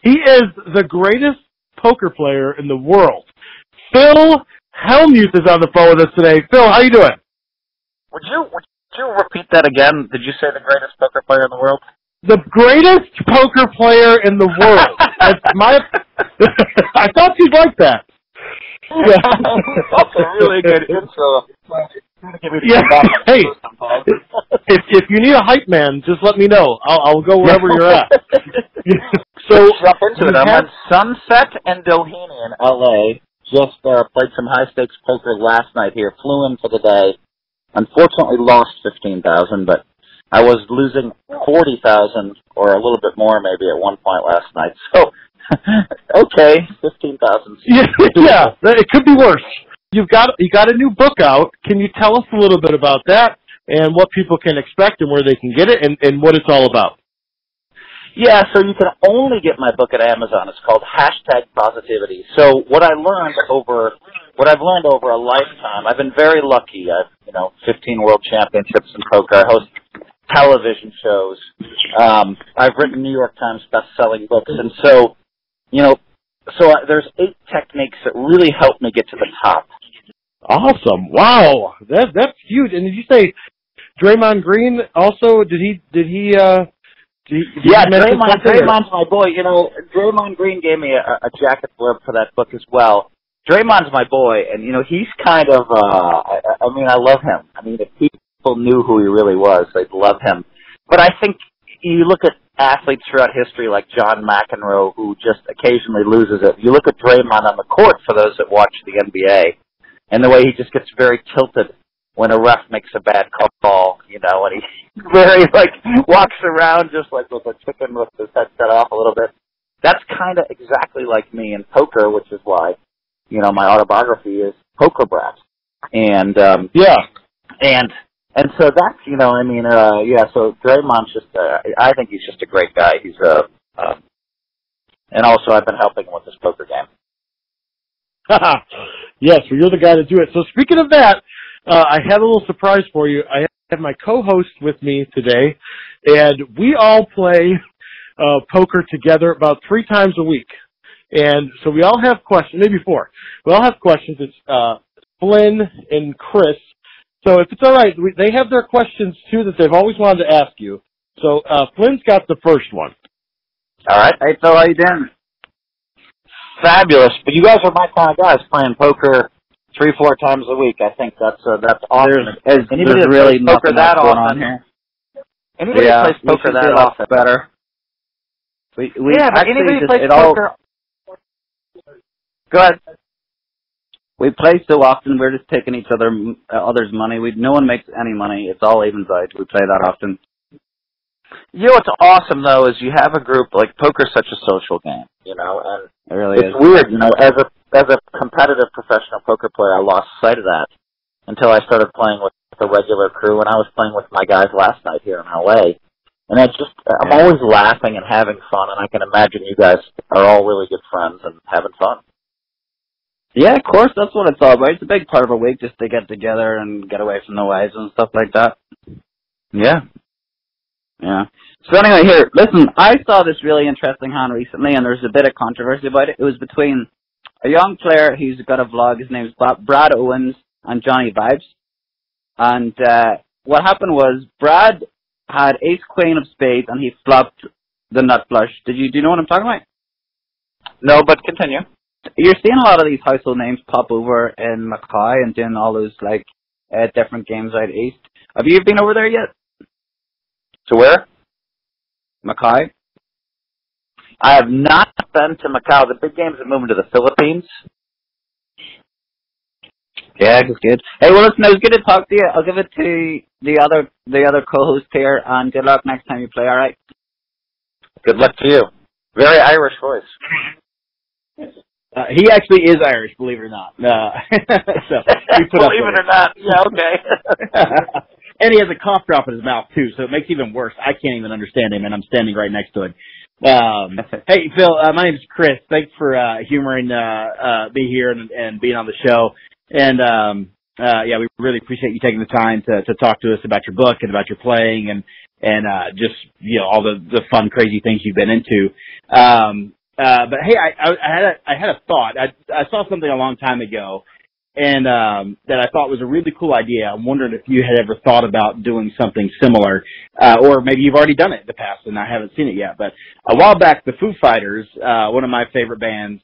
He is the greatest poker player in the world. Phil Hellmuth is on the phone with us today. Phil, how you doing? Would you repeat that again? Did you say the greatest poker player in the world? The greatest poker player in the world. That's my. I thought you'd like that. Yeah. That's a really good intro. Yeah. Hey, if you need a hype man, just let me know. I'll go wherever you're at. So jump into it. I'm on Sunset and Doheny in L.A. Just played some high stakes poker last night here. Flew in for the day. Unfortunately, lost $15,000, but I was losing $40,000 or a little bit more maybe at one point last night. So, okay, $15,000. Yeah, it could be worse. You got a new book out. Can you tell us a little bit about that and what people can expect and where they can get it and what it's all about? Yeah, so you can only get my book at Amazon. It's called #Positivity. So what I've learned over a lifetime, I've been very lucky. I've 15 world championships in poker. I host television shows. I've written New York Times best-selling books, and so there's 8 techniques that really help me get to the top. Awesome! Wow, that's huge. And did you say Draymond Green also? Did he Draymond's my boy. Draymond Green gave me a jacket blurb for that book as well. Draymond's my boy, and he's kind of. I love him. If people knew who he really was, they'd love him. But I think you look at athletes throughout history like John McEnroe, who just occasionally loses it. You look at Draymond on the court, for those that watch the NBA, and the way he just gets very tilted when a ref makes a bad call, and he very, walks around just like with a chicken with his head cut off a little bit. That's kind of exactly like me in poker, which is why, my autobiography is Poker Brat. And, and so that's, so Draymond's just, I think he's just a great guy. He's and also I've been helping him with this poker game. Yes, well, you're the guy to do it. So speaking of that, I have a little surprise for you. I have my co-host with me today, and we all play poker together about 3 times a week. And so we all have questions, maybe 4. We all have questions. It's Flynn and Chris. So if it's all right, they have their questions, too, that they've always wanted to ask you. So Flynn's got the first one. All right. Hey, Phil, how you doing? Fabulous. But you guys are my kind of guys playing poker 3-4 times a week. I think that's awesome. Anybody that really plays poker that often here? Anybody that plays poker that often better? Anybody plays poker. Go ahead. We play so often, we're just taking each other's money. No one makes any money. It's all evenside. We play that often. What's awesome though is you have a group like poker's such a social game, and it really it's weird, as a competitive professional poker player, I lost sight of that until I started playing with the regular crew, and I was playing with my guys last night here in LA, and I'm always laughing and having fun, and I can imagine you guys are all really good friends and having fun. Yeah, of course, that's what it's all about. It's a big part of a week just to get together and get away from the wives and stuff like that. Yeah. Yeah. So anyway, here, listen, I saw this really interesting hand recently, and there's a bit of controversy about it. It was between a young player who's got a vlog. His name's Brad Owens and Johnny Vibes. And what happened was Brad had ace-queen of spades, and he flopped the nut flush. Do you know what I'm talking about? No, but continue. You're seeing a lot of these household names pop over in Mackay and doing all those, different games out east. Have you been over there yet? To where? Mackay. I have not been to Macau. The big games are moving to the Philippines. Yeah, it's good. Hey, well, listen, it was good to talk to you. I'll give it to the other co-host here, and good luck next time you play, all right? Good luck to you. Very Irish voice. He actually is Irish, believe it or not. So we put believe it or not. Yeah, okay. And he has a cough drop in his mouth, too, so it makes it even worse. I can't even understand him, and I'm standing right next to him. Hey, Phil, my name is Chris. Thanks for humoring me here and being on the show. And, we really appreciate you taking the time to talk to us about your book and about your playing and just, all the fun, crazy things you've been into. But hey, I had a thought. I saw something a long time ago, and that I thought was a really cool idea. I'm wondering if you had ever thought about doing something similar, or maybe you've already done it in the past and I haven't seen it yet. But a while back, the Foo Fighters, one of my favorite bands,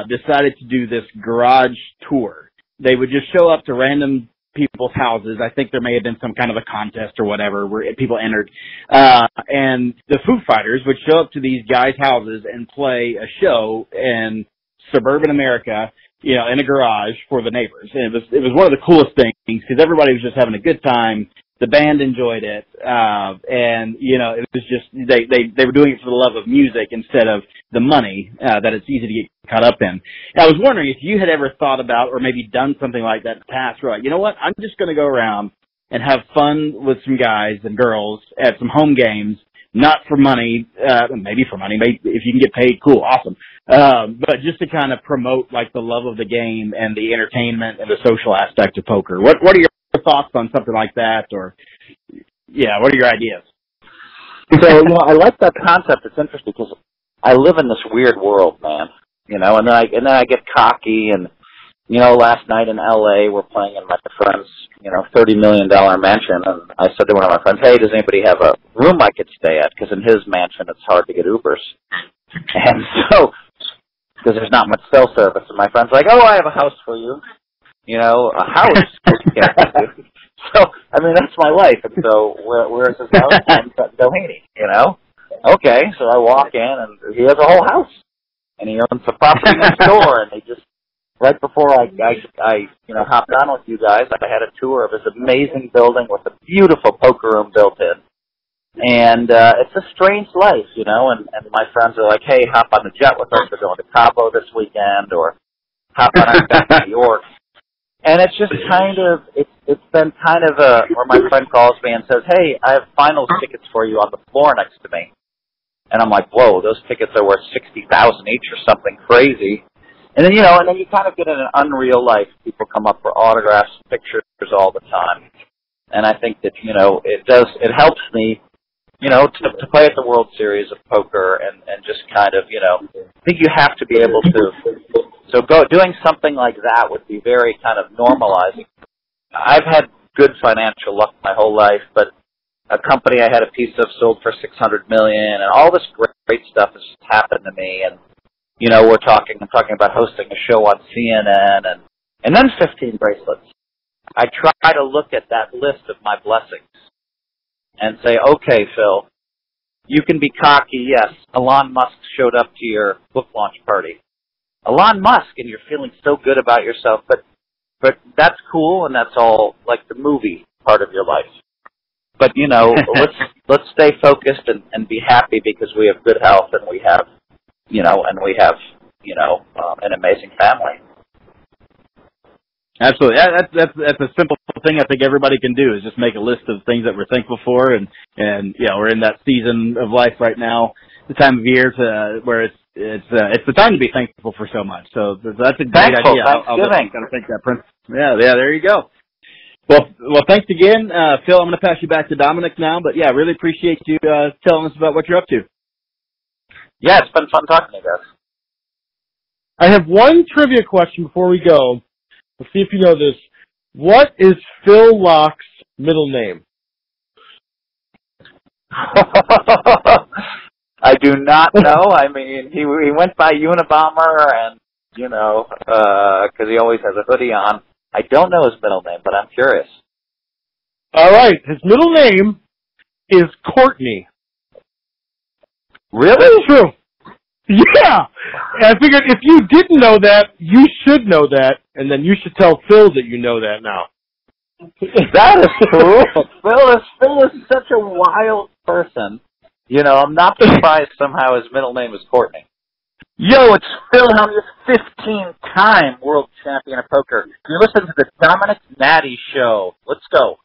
decided to do this garage tour. They would just show up to random people's houses. I think there may have been some kind of a contest or whatever where people entered. And the Foo Fighters would show up to these guys' houses and play a show in suburban America, you know, in a garage for the neighbors. And it was one of the coolest things because everybody was just having a good time. The band enjoyed it. And, you know, it was just, they were doing it for the love of music instead of the money, that it's easy to get caught up in. And I was wondering if you had ever thought about or maybe done something like that in the past, where like, you know what, I'm just going to go around and have fun with some guys and girls at some home games, not for money, maybe for money, maybe if you can get paid, cool, awesome. But just to kind of promote like the love of the game and the entertainment and the social aspect of poker. What are your thoughts on something like that? Or, yeah, what are your ideas? So, you know, I like that concept. It's interesting because I live in this weird world, man. You know, and then I get cocky, and you know, last night in L.A. we're playing in my friend's, you know, $30 million mansion, and I said to one of my friends, "Hey, does anybody have a room I could stay at? Because in his mansion it's hard to get Ubers." And so, because there's not much cell service, and my friend's like, "Oh, I have a house for you." You know, a house. So, I mean, that's my life. And so, where's his house? In Doheny, you know? Okay, so I walk in, and he has a whole house. And he owns the property next door, and he just, right before I you know, hopped on with you guys, I had a tour of his amazing building with a beautiful poker room built in. And it's a strange life, you know, and my friends are like, "Hey, hop on the jet with us. We're going to Cabo this weekend," or "Hop on a jet to New York." And it's just kind of, it's been kind of where my friend calls me and says, "Hey, I have finals tickets for you on the floor next to me." And I'm like, "Whoa, those tickets are worth $60,000 each or something crazy." And then, you know, and then you kind of get in an unreal life. People come up for autographs, pictures all the time. And I think that, you know, it helps me, you know, to play at the World Series of Poker and just kind of, you know, I think you have to be able to, so doing something like that would be very kind of normalizing. I've had good financial luck my whole life, but a company I had a piece of sold for $600 million, and all this great stuff has just happened to me. And you know, I'm talking about hosting a show on CNN, and then 15 bracelets. I try to look at that list of my blessings and say, "Okay, Phil, you can be cocky. Yes, Elon Musk showed up to your book launch party. Let's Musk, and you're feeling so good about yourself, but that's cool, and that's all like the movie part of your life. But you know, let's stay focused and be happy because we have good health and we have, you know, an amazing family." Absolutely. Yeah, that's a simple thing I think everybody can do is just make a list of things that we're thankful for, and you know, we're in that season of life right now, the time of year where it's the time to be thankful for so much. So that's a great idea. I'll kind of think that, Prince. Yeah, there you go. Well, thanks again, Phil. I'm going to pass you back to Dominic now, but yeah, really appreciate you telling us about what you're up to. Yeah, it's been fun talking to you guys. I have one trivia question before we go. Let's see if you know this. What is Phil Locke's middle name? I do not know. I mean, he went by Unabomber, and you know, because he always has a hoodie on. I don't know his middle name, but I'm curious. All right, his middle name is Courtney. Really? That's true. Yeah. And I figured if you didn't know that, you should know that, and then you should tell Phil that you know that now. That is cool. Phil is such a wild person. You know, I'm not surprised somehow his middle name is Courtney. Yo, it's Phil Hellmuth, 15-time world champion of poker. You're listening to the Dominic Natty Show. Let's go.